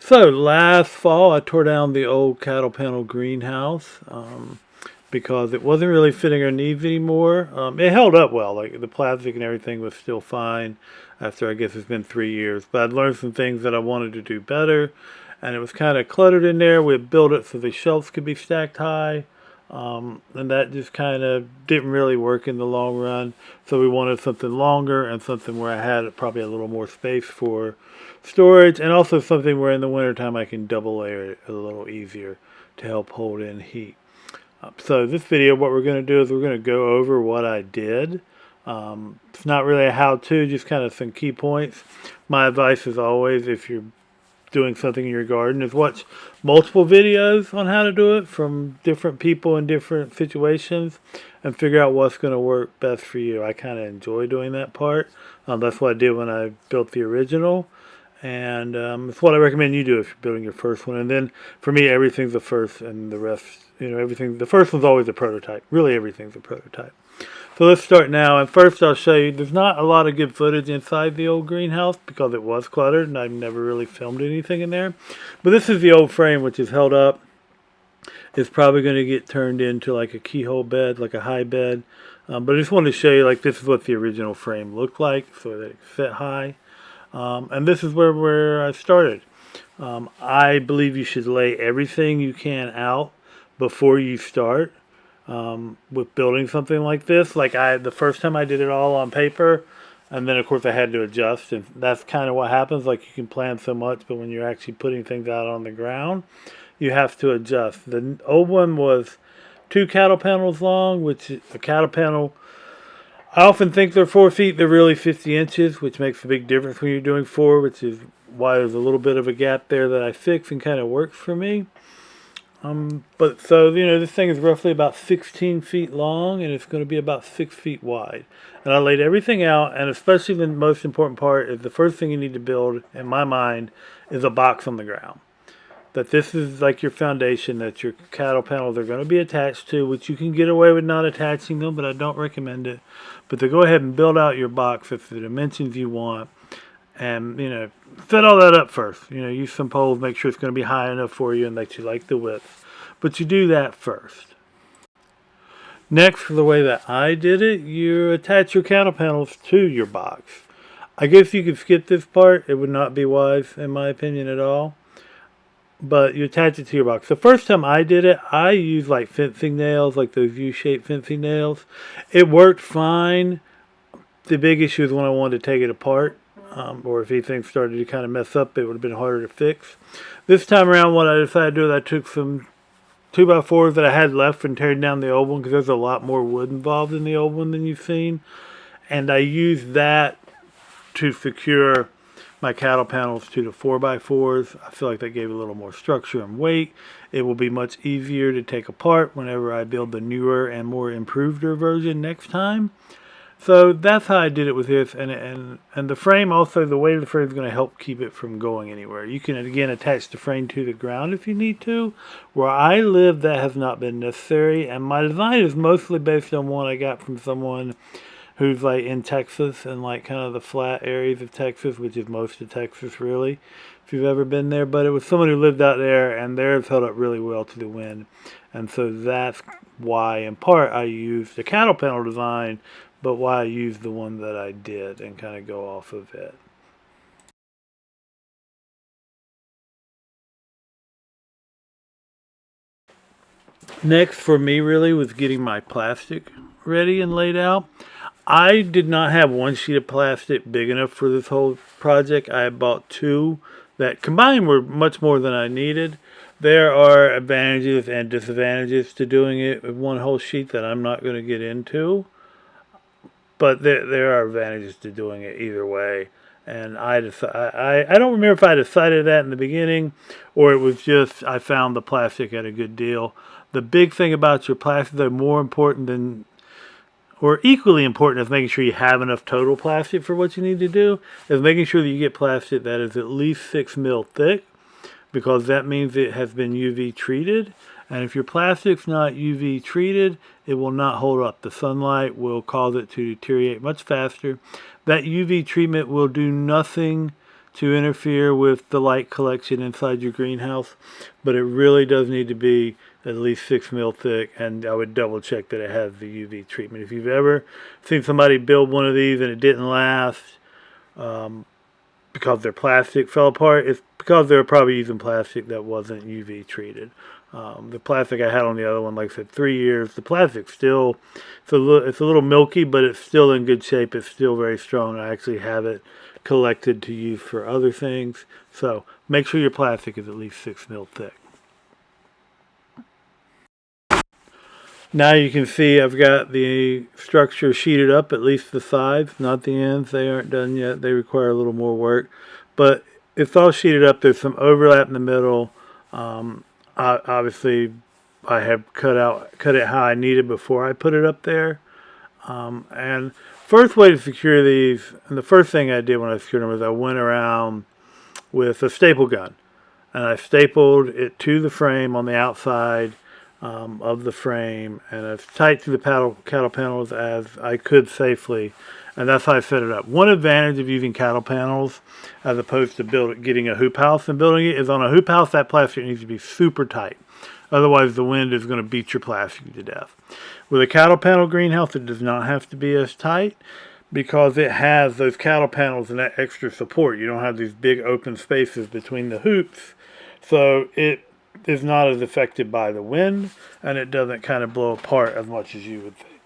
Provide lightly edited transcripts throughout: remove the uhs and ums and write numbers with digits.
So last fall, I tore down the old cattle panel greenhouse because it wasn't really fitting our needs anymore. It held up well, like the plastic and everything was still fine after I guess it's been 3 years. But I'd learned some things that I wanted to do better, and it was kind of cluttered in there. We had built it so the shelves could be stacked high. And that just kind of didn't really work in the long run. So we wanted something longer and something where I had probably a little more space for storage, and also something where in the wintertime I can double layer it a little easier to help hold in heat. So this video, what we're going to do is we're going to go over what I did. It's not really a how-to, just kind of some key points. My advice is always, if you're doing something in your garden, is watch multiple videos on how to do it from different people in different situations and figure out what's going to work best for you. I kind of enjoy doing that part. That's what I did when I built the original. And it's what I recommend you do if you're building your first one. And then for me, everything's the first, and the rest, everything. The first one's always a prototype. Really, everything's a prototype. So let's start now. And first, I'll show you. There's not a lot of good footage inside the old greenhouse because it was cluttered, and I've never really filmed anything in there. But this is the old frame, which is held up. It's probably going to get turned into like a keyhole bed, like a high bed. But I just wanted to show you, like, this is what the original frame looked like, so that it fit high. And this is where I started. I believe you should lay everything you can out before you start with building something like this. Like the first time I did it all on paper, and then of course I had to adjust, and that's kind of what happens. Like, you can plan so much, but when you're actually putting things out on the ground, you have to adjust. The old one was 2 cattle panels long, which a cattle panel, I often think they're 4 feet. They're really 50 inches, which makes a big difference when you're doing 4, which is why there's a little bit of a gap there that I fix and kind of works for me. But so, this thing is roughly about 16 feet long, and it's going to be about 6 feet wide. And I laid everything out, and especially the most important part is the first thing you need to build, in my mind, is a box on the ground. That this is like your foundation that your cattle panels are going to be attached to, which you can get away with not attaching them, but I don't recommend it. But to go ahead and build out your box at the dimensions you want, and set all that up first. Use some poles, make sure it's going to be high enough for you and that you like the width. But you do that first. Next, for the way that I did it, you attach your cattle panels to your box. I guess you could skip this part. It would not be wise, in my opinion, at all. But you attach it to your box. The first time I did it, I used like fencing nails, like those U-shaped fencing nails. It worked fine. The big issue is when I wanted to take it apart, or if anything started to kind of mess up, it would have been harder to fix. This time around, what I decided to do is I took some 2x4s that I had left and teared down the old one, because there's a lot more wood involved in the old one than you've seen. And I used that to secure my cattle panels to the 4x4s. I feel like that gave a little more structure and weight. It will be much easier to take apart whenever I build the newer and more improved version next time. So that's how I did it with this, and the frame also, the weight of the frame is going to help keep it from going anywhere. You can again attach the frame to the ground if you need to. Where I live, that has not been necessary, and my design is mostly based on one I got from someone who's like in Texas and like kind of the flat areas of Texas, which is most of Texas really, if you've ever been there. But it was someone who lived out there, and theirs held up really well to the wind. And so that's why, in part, I used the cattle panel design, but why I used the one that I did and kind of go off of it. Next for me really was getting my plastic ready and laid out. I did not have one sheet of plastic big enough for this whole project. I bought 2 that combined were much more than I needed. There are advantages and disadvantages to doing it with one whole sheet that I'm not going to get into. But there are advantages to doing it either way. And I don't remember if I decided that in the beginning, or it was just I found the plastic at a good deal. The big thing about your plastic, though, more important than, or equally important as making sure you have enough total plastic for what you need to do, is making sure that you get plastic that is at least 6 mil thick, because that means it has been UV treated. And if your plastic's not UV treated, it will not hold up. The sunlight will cause it to deteriorate much faster. That UV treatment will do nothing to interfere with the light collection inside your greenhouse, but it really does need to be at least 6 mil thick, and I would double check that it has the UV treatment. If you've ever seen somebody build one of these and it didn't last because their plastic fell apart, it's because they were probably using plastic that wasn't UV treated. The plastic I had on the other one, like I said, 3 years. The plastic still, it's a little milky, but it's still in good shape. It's still very strong. I actually have it collected to use for other things. So make sure your plastic is at least 6 mil thick. Now you can see I've got the structure sheeted up, at least the sides, not the ends. They aren't done yet. They require a little more work. But it's all sheeted up. There's some overlap in the middle. Obviously, I have cut it how I needed before I put it up there. And first way to secure these, and the first thing I did when I secured them is I went around with a staple gun. And I stapled it to the frame on the outside of the frame, and as tight to the cattle panels as I could safely, and that's how I set it up. One advantage of using cattle panels as opposed to getting a hoop house and building it is on a hoop house that plastic needs to be super tight. Otherwise the wind is going to beat your plastic to death. With a cattle panel greenhouse it does not have to be as tight because it has those cattle panels and that extra support. You don't have these big open spaces between the hoops, so it is not as affected by the wind, and it doesn't kind of blow apart as much as you would think.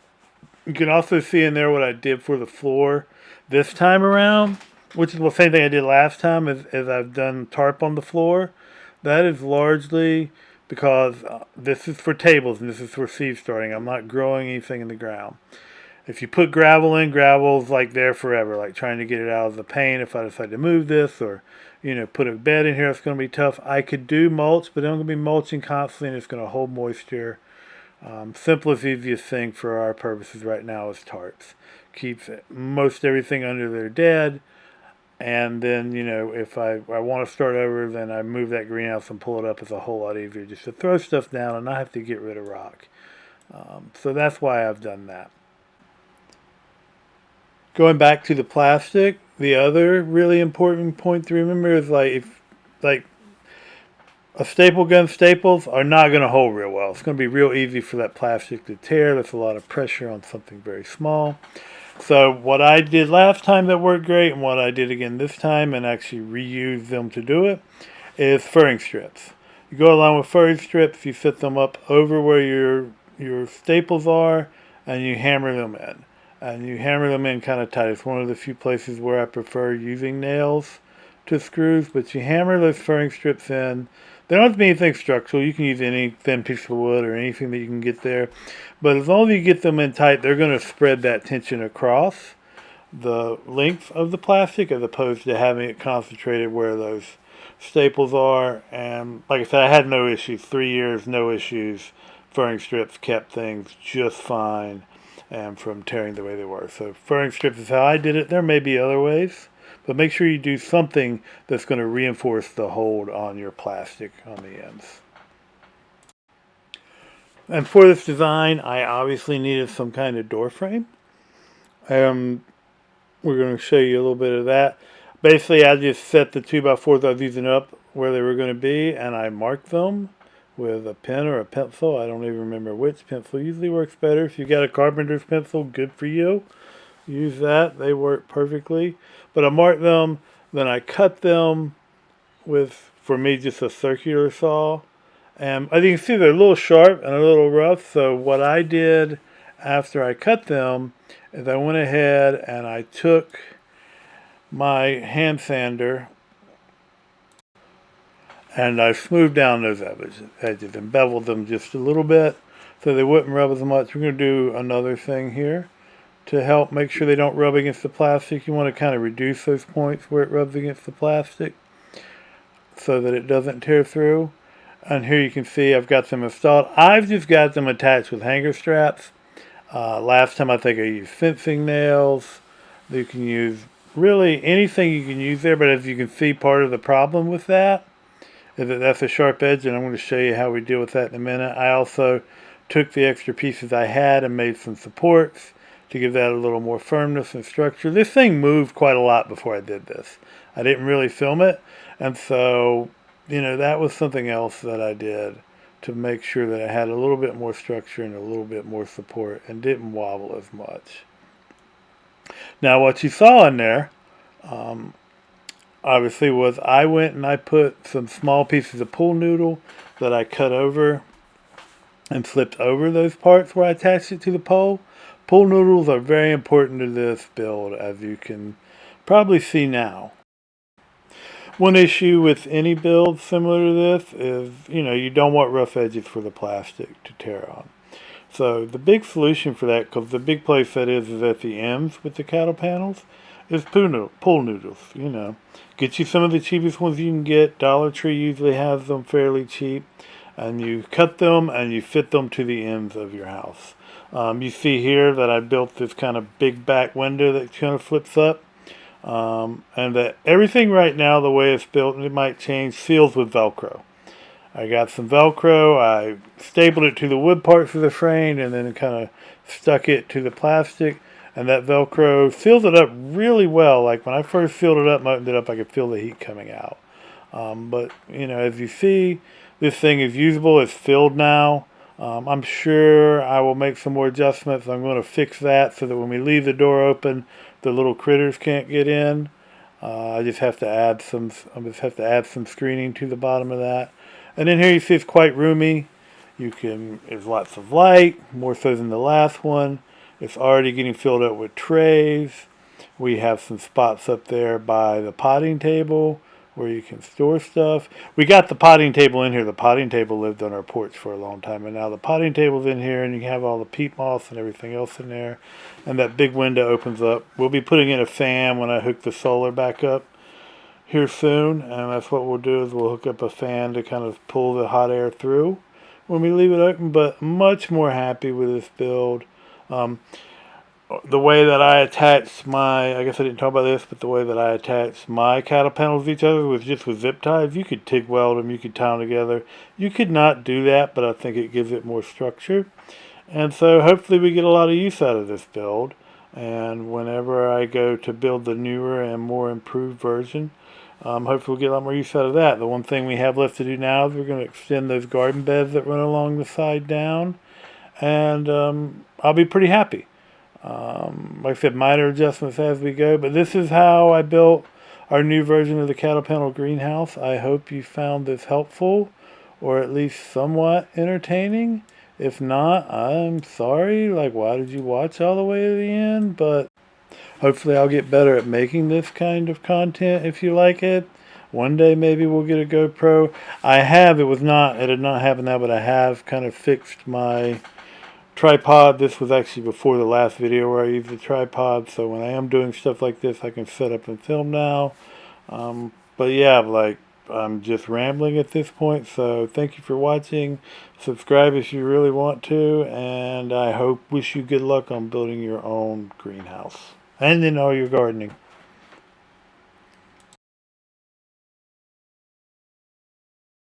You can also see in there what I did for the floor this time around, which is the same thing I did last time as I've done tarp on the floor. That is largely because this is for tables and this is for seed starting. I'm not growing anything in the ground. If you put gravel in, gravel's like there forever, like trying to get it out of the paint. If I decide to move this or put a bed in here, it's going to be tough. I could do mulch, but I'm going to be mulching constantly and it's going to hold moisture. Simplest, easiest thing for our purposes right now is tarps. Keeps most everything under their dead. And then, if I want to start over, then I move that greenhouse and pull it up. It's a whole lot easier just to throw stuff down and not have to get rid of rock. So that's why I've done that. Going back to the plastic, the other really important point to remember is like a staple gun staples are not going to hold real well. It's going to be real easy for that plastic to tear. That's a lot of pressure on something very small. So what I did last time that worked great and what I did again this time and actually reuse them to do it is furring strips. You go along with furring strips, you set them up over where your staples are and you hammer them in. And you hammer them in kind of tight. It's one of the few places where I prefer using nails to screws, but you hammer those furring strips in. They don't have to be anything structural. You can use any thin piece of wood or anything that you can get there. But as long as you get them in tight, they're going to spread that tension across the length of the plastic as opposed to having it concentrated where those staples are. And like I said, I had no issues. 3 years, no issues. Furring strips kept things just fine and from tearing the way they were. So furring strips is how I did it. There may be other ways, but make sure you do something that's going to reinforce the hold on your plastic on the ends. And for this design, I obviously needed some kind of door frame. We're going to show you a little bit of that. Basically, I just set the 2x4s I was using up where they were going to be, and I marked them with a pen or a pencil. I don't even remember which. Pencil usually works better. If you got a carpenter's pencil, good for you. Use that. They work perfectly. But I marked them, then I cut them with, for me, just a circular saw. And as you can see, they're a little sharp and a little rough. So what I did after I cut them is I went ahead and I took my hand sander and I smoothed down those edges and beveled them just a little bit so they wouldn't rub as much. We're going to do another thing here to help make sure they don't rub against the plastic. You want to kind of reduce those points where it rubs against the plastic so that it doesn't tear through. And here you can see I've got them installed. I've just got them attached with hanger straps. Last time I think I used fencing nails. You can use really anything you can use there, but as you can see, part of the problem with that is that that's a sharp edge, and I'm going to show you how we deal with that in a minute. I also took the extra pieces I had and made some supports to give that a little more firmness and structure. This thing moved quite a lot before I did this. I didn't really film it. And so, that was something else that I did to make sure that it had a little bit more structure and a little bit more support and didn't wobble as much. Now, what you saw in there, um, obviously, was I went and I put some small pieces of pool noodle that I cut over and flipped over those parts where I attached it to the pole. Pool noodles are very important to this build, as you can probably see now. One issue with any build similar to this is, you don't want rough edges for the plastic to tear on. So the big solution for that, because the big place that is at the ends with the cattle panels, is pool noodles. Get you some of the cheapest ones you can get. Dollar Tree usually has them fairly cheap. And you cut them and you fit them to the ends of your house. You see here that I built this kind of big back window that kind of flips up. And that everything right now, the way it's built, and it might change, seals with Velcro. I got some Velcro, I stapled it to the wood parts of the frame, and then kind of stuck it to the plastic. And that Velcro seals it up really well. Like when I first sealed it up and opened it up, I could feel the heat coming out. But, as you see, this thing is usable. It's filled now. I'm sure I will make some more adjustments. I'm going to fix that so that when we leave the door open, the little critters can't get in. I just have to add some. I just have to add some screening to the bottom of that. And then here you see it's quite roomy. There's lots of light, more so than the last one. It's already getting filled up with trays. We have some spots up there by the potting table where you can store stuff. We got the potting table in here. The potting table lived on our porch for a long time, and now the potting table's in here, and you can have all the peat moss and everything else in there. And that big window opens up. We'll be putting in a fan when I hook the solar back up here soon, and that's what we'll do is we'll hook up a fan to kind of pull the hot air through when we leave it open. But much more happy with this build. The way that I attached I guess I didn't talk about this, but the way that I attached my cattle panels to each other was just with zip ties. You could TIG weld them, you could tie them together. You could not do that, but I think it gives it more structure. And so hopefully we get a lot of use out of this build. And whenever I go to build the newer and more improved version, hopefully we'll get a lot more use out of that. The one thing we have left to do now is we're going to extend those garden beds that run along the side down. And I'll be pretty happy. Like I said, minor adjustments as we go, but this is how I built our new version of the cattle panel greenhouse. I hope you found this helpful, or at least somewhat entertaining. If not, I'm sorry. Like, why did you watch all the way to the end? But hopefully I'll get better at making this kind of content if you like it. One day maybe we'll get a GoPro. It did not happen now, but I have kind of fixed my tripod. This was actually before the last video where I used the tripod, so when I am doing stuff like this I can set up and film now. But yeah, I'm just rambling at this point, so thank you for watching. Subscribe if you really want to, and I wish you good luck on building your own greenhouse and in all your gardening.